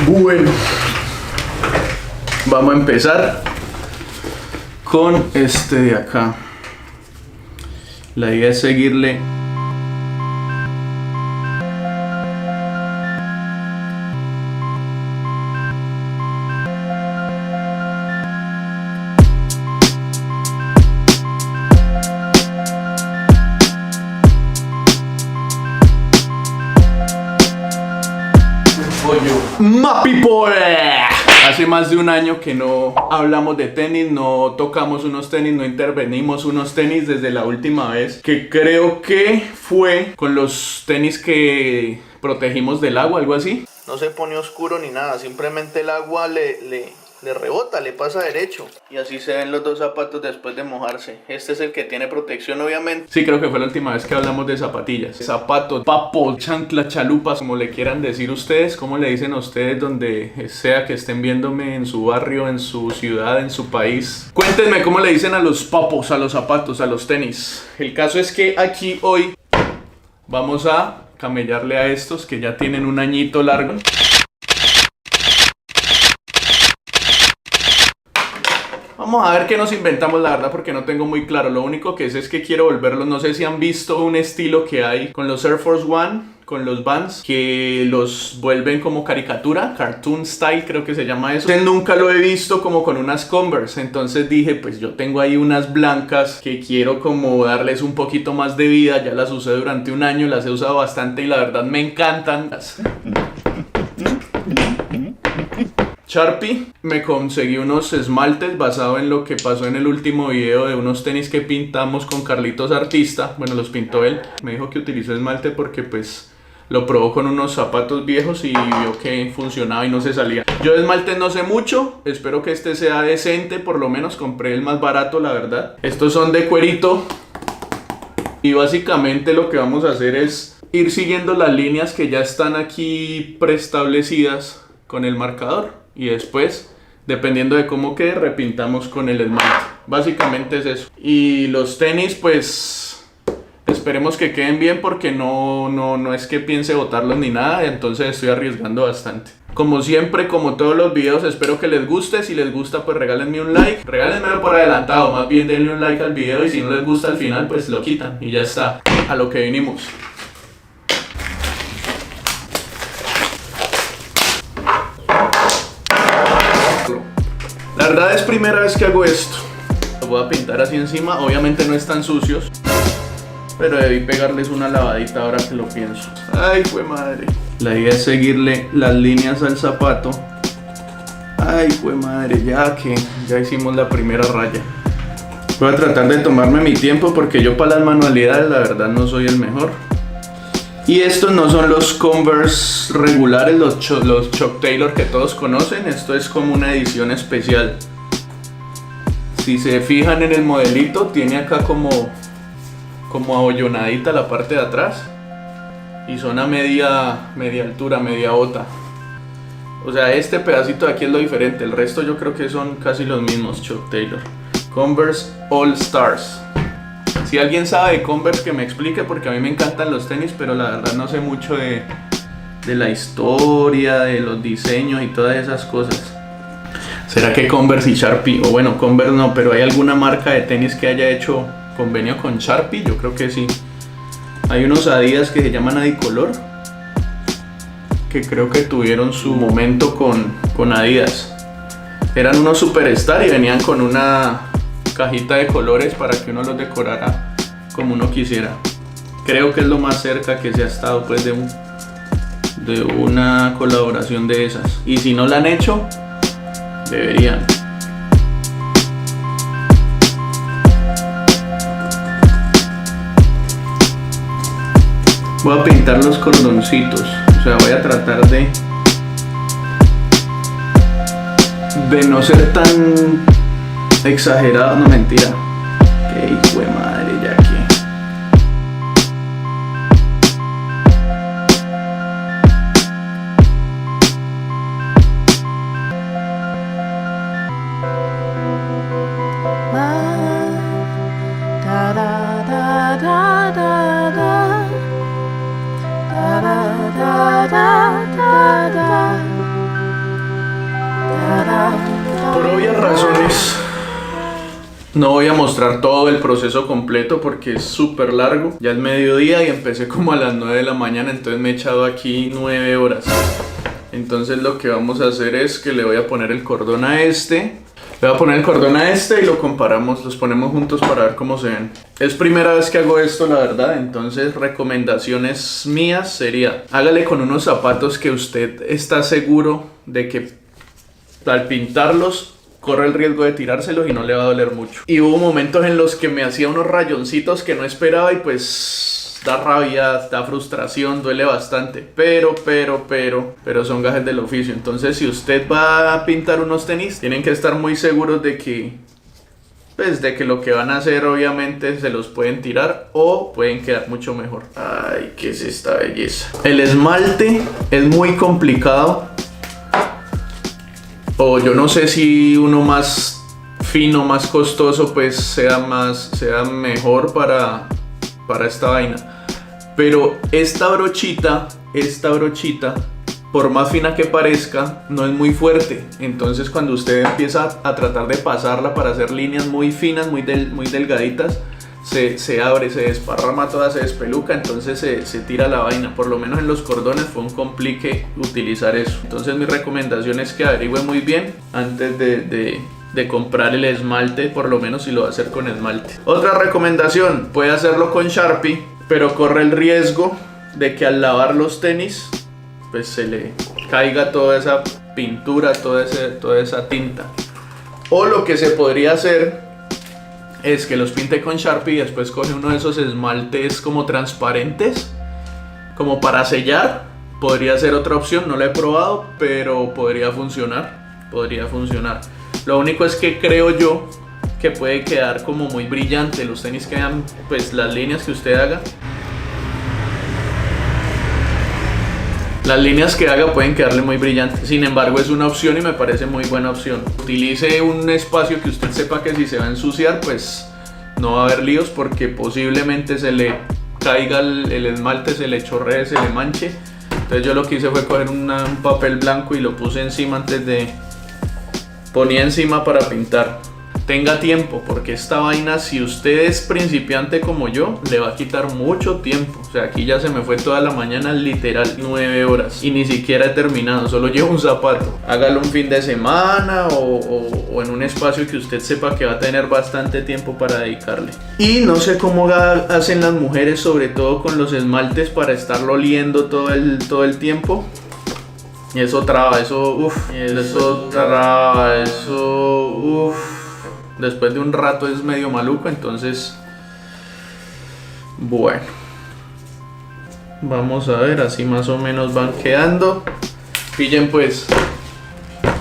Bueno, vamos a empezar con este de acá. La idea es seguirle My people. Hace más de un año que no hablamos de tenis, no tocamos unos tenis, no intervenimos unos tenis desde la última vez, que creo que fue con los tenis que protegimos del agua, algo así. No se pone oscuro ni nada, simplemente el agua le rebota, le pasa derecho. Y así se ven los dos zapatos después de mojarse. Este es el que tiene protección, obviamente. Sí, creo que fue la última vez que hablamos de zapatillas. Zapatos, papo, chancla, chalupas, como le quieran decir ustedes. Como le dicen a ustedes donde sea que estén viéndome, en su barrio, en su ciudad, en su país. Cuéntenme cómo le dicen a los papos, a los zapatos, a los tenis. El caso es que aquí hoy vamos a camellarle a estos que ya tienen un añito largo. Vamos a ver qué nos inventamos, la verdad, porque no tengo muy claro. Lo único que sé es que quiero volverlos. No sé si han visto un estilo que hay con los Air Force One, con los Vans, que los vuelven como caricatura, cartoon style, creo que se llama eso. Nunca lo he visto como con unas Converse. Entonces dije, pues yo tengo ahí unas blancas que quiero como darles un poquito más de vida. Ya las usé durante un año, las he usado bastante y la verdad me encantan. Sharpie, me conseguí unos esmaltes basado en lo que pasó en el último video de unos tenis que pintamos con Carlitos Artista. Bueno, los pintó él. Me dijo que utilizó esmalte porque pues lo probó con unos zapatos viejos y vio que funcionaba y no se salía. Yo de esmalte no sé mucho, espero que este sea decente, por lo menos compré el más barato, la verdad. Estos son de cuerito y básicamente lo que vamos a hacer es ir siguiendo las líneas que ya están aquí preestablecidas con el marcador. Y después, dependiendo de cómo quede, repintamos con el esmalte. Básicamente es eso. Y los tenis, pues esperemos que queden bien porque no es que piense botarlos ni nada. Entonces estoy arriesgando bastante. Como siempre, como todos los videos, espero que les guste. Si les gusta, pues regálenme un like. Regálenmelo por adelantado, más bien denle un like al video. Y si no les gusta al final, pues lo quitan. Y ya está, a lo que vinimos. La verdad es primera vez que hago esto. Lo voy a pintar así encima. Obviamente no están sucios, pero debí pegarles una lavadita ahora que lo pienso. Ay, fue madre. La idea es seguirle las líneas al zapato. Ay, fue madre, ya hicimos la primera raya. Voy a tratar de tomarme mi tiempo porque yo para las manualidades la verdad no soy el mejor. Y estos no son los Converse regulares, los Chuck Taylor que todos conocen. Esto es como una edición especial. Si se fijan en el modelito, tiene acá como abollonadita la parte de atrás. Y son a media altura, media bota. O sea, este pedacito de aquí es lo diferente. El resto yo creo que son casi los mismos Chuck Taylor. Converse All Stars. Si alguien sabe de Converse que me explique, porque a mí me encantan los tenis, pero la verdad no sé mucho de la historia, de los diseños y todas esas cosas. ¿Será que Converse y Sharpie, o bueno, Converse no, pero hay alguna marca de tenis que haya hecho convenio con Sharpie? Yo creo que sí. Hay unos Adidas que se llaman Adicolor, que creo que tuvieron su momento con Adidas. Eran unos Superstar y venían con una cajita de colores para que uno los decorara como uno quisiera. Creo que es lo más cerca que se ha estado pues de una colaboración de esas. Y si no la han hecho, deberían. Voy a pintar los cordoncitos. O sea, voy a tratar de no ser tan exagerado, no, mentira. Qué hijo de madre, ya que. Por obvias razones no voy a mostrar todo el proceso completo porque es súper largo. Ya es mediodía y empecé como a las 9 de la mañana, entonces me he echado aquí 9 horas. Entonces lo que vamos a hacer es que le voy a poner el cordón a este. Le voy a poner el cordón a este y lo comparamos, los ponemos juntos para ver cómo se ven. Es primera vez que hago esto, la verdad, entonces recomendaciones mías sería: hágale con unos zapatos que usted está seguro de que al pintarlos corre el riesgo de tirárselos y no le va a doler mucho. Y hubo momentos en los que me hacía unos rayoncitos que no esperaba y pues da rabia, da frustración, duele bastante. Pero son gajes del oficio. Entonces si usted va a pintar unos tenis, tienen que estar muy seguros de que lo que van a hacer obviamente se los pueden tirar o pueden quedar mucho mejor. Ay, ¿qué es esta belleza? El esmalte es muy complicado. O yo no sé si uno más fino, más costoso, pues sea mejor para esta vaina. Pero esta brochita, por más fina que parezca, no es muy fuerte. Entonces cuando usted empieza a tratar de pasarla para hacer líneas muy finas, muy delgaditas, se abre, se desparrama toda, se despeluca, entonces se tira la vaina. Por lo menos en los cordones fue un complique utilizar eso. Entonces mi recomendación es que averigüe muy bien antes de comprar el esmalte, por lo menos si lo va a hacer con esmalte. Otra recomendación: puede hacerlo con Sharpie, pero corre el riesgo de que al lavar los tenis pues se le caiga toda esa pintura, toda esa tinta. O lo que se podría hacer es que los pinte con Sharpie y después coge uno de esos esmaltes como transparentes, como para sellar. Podría ser otra opción, no la he probado, pero podría funcionar. Lo único es que creo yo que puede quedar como muy brillante. Los tenis quedan, pues las líneas que usted haga, las líneas que haga pueden quedarle muy brillantes. Sin embargo, es una opción y me parece muy buena opción. Utilice un espacio que usted sepa que si se va a ensuciar, pues no va a haber líos, porque posiblemente se le caiga el esmalte, se le chorree, se le manche. Entonces yo lo que hice fue coger un papel blanco y lo puse encima ponía encima para pintar. Tenga tiempo, porque esta vaina, si usted es principiante como yo, le va a quitar mucho tiempo. O sea, aquí ya se me fue toda la mañana, literal 9 horas, y ni siquiera he terminado, solo llevo un zapato. Hágalo un fin de semana o en un espacio que usted sepa que va a tener bastante tiempo para dedicarle. Y no sé cómo hacen las mujeres, sobre todo con los esmaltes, para estarlo oliendo todo el tiempo. Eso traba, después de un rato es medio maluco. Entonces, bueno, vamos a ver, así más o menos van quedando. Pillen pues,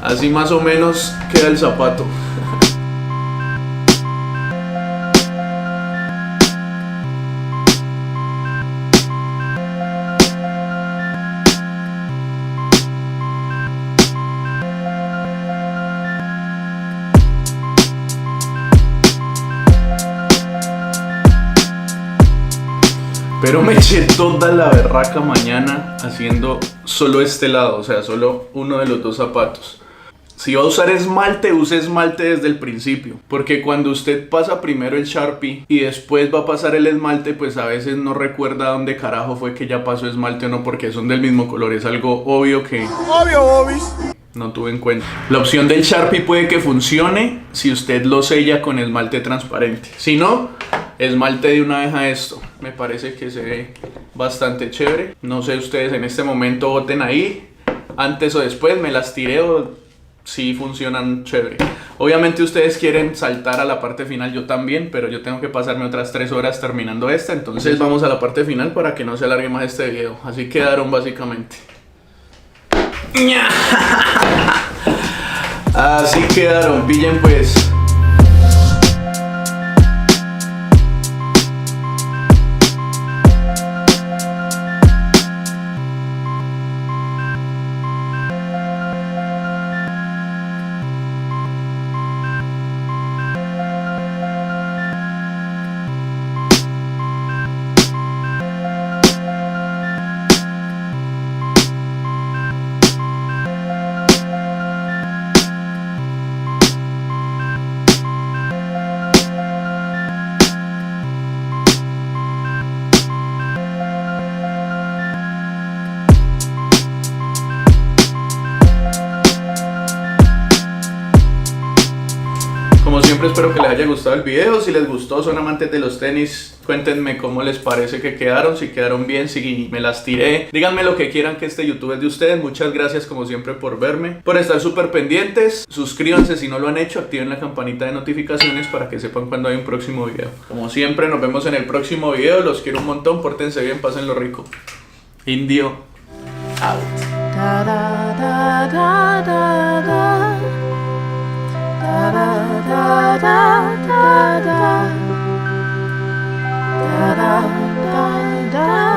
así más o menos queda el zapato. Pero me eché toda la berraca mañana haciendo solo este lado, o sea, solo uno de los dos zapatos. Si va a usar esmalte, use esmalte desde el principio, porque cuando usted pasa primero el Sharpie y después va a pasar el esmalte, pues a veces no recuerda dónde carajo fue que ya pasó esmalte o no, porque son del mismo color. Es algo obvio que no tuve en cuenta. La opción del Sharpie puede que funcione si usted lo sella con esmalte transparente. Si no, esmalte de una vez a esto. Me parece que se ve bastante chévere. No sé, ustedes en este momento voten ahí, antes o después, me las tiré o sí funcionan chévere. Obviamente ustedes quieren saltar a la parte final, yo también, pero yo tengo que pasarme otras 3 horas terminando esta. Entonces vamos a la parte final para que no se alargue más este video. Así quedaron básicamente. Así quedaron, pillen pues. espero que les haya gustado el video. Si les gustó, son amantes de los tenis, cuéntenme cómo les parece que quedaron, si quedaron bien, si me las tiré. Díganme lo que quieran, que este YouTube es de ustedes. Muchas gracias como siempre por verme, por estar súper pendientes. Suscríbanse si no lo han hecho, activen la campanita de notificaciones para que sepan cuando hay un próximo video. Como siempre, nos vemos en el próximo video. Los quiero un montón, pórtense bien, pásenlo rico. Indio out. Da da da da da da. Da da da da da da. Da da da da.